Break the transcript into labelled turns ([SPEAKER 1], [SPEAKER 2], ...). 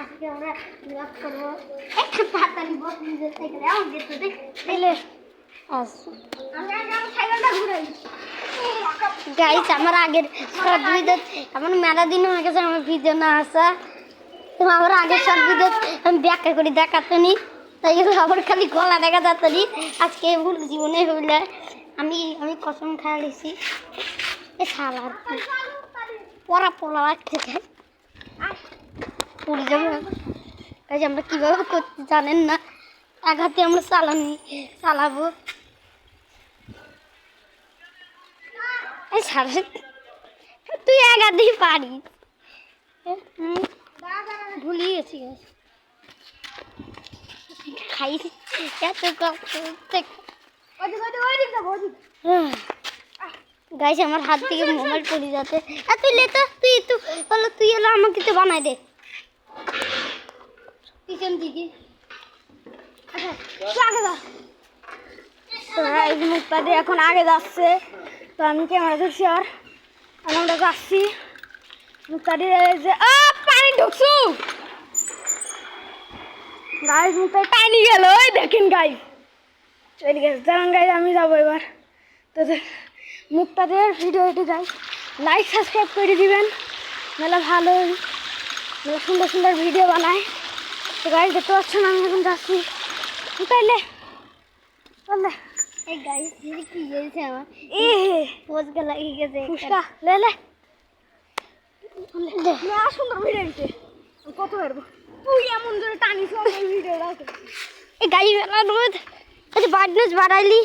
[SPEAKER 1] আজকে আমরা ব্লগ করবো একটা তাড়াতাড়ি বস নিজের সাইকেলে আমার যেতে দে তাইলে আমরা যাবো সাইকেলটা ঘুরাই গাইস আমার আগের শর্ট ভিডিও আমার মেলা দিন হয়ে গেছে আমার ভিডিও না আসা তো আমার আগের শর্ট ভিডিও আমি ব্যাখ্যা করে দেখাতো নি তাই আবার খালি গলা দেখা যেত নি আজকে ভুল জীবনে হইলে আমি কসম খাওয়া লিছি এ শালার পড়া পড়া লাগছে পড়ে যাবো কাজে আমরা কীভাবে করতে জানেন না এক হাতে আমরা চালাবো এই সারা তুই এক হাতেই পারিস ভুলিয়ে গেছি খাইছি এত গাইস আমার হাত থেকে মোবাইল পড়ে যাচ্ছে তুই লে তো তুই এলো আমাকে তো বানাই দে পিছন দিকে মুখপাতে এখন আগে যাচ্ছে তো আমি ক্যামেরা ধরছি আর আমরা যাচ্ছি মুখপাতে যে পানি ঢুকছু গাইস মুখপাতে পানি গেল ওই দেখেন গাইস চলে গেছে দাঁড়ান গাইস আমি যাবো এবার তো মুখপাতে ভিডিওটি গাইস লাইক সাবস্ক্রাইব করে দিবেন মেলা ভালো মেলা সুন্দর সুন্দর ভিডিও বানায় তো গাইস দেখতে পাচ্ছেন আমি এখন যাচ্ছি তাইলে বললে এই গাইস কি হয়েছে আমার পোজকে লাগিয়ে গেছে ফুসকা লে সুন্দর ভিডিও দিতে কত পারবো তুই এমন ধরে টানিস ভিডিও এই গাইস বাড়াইলি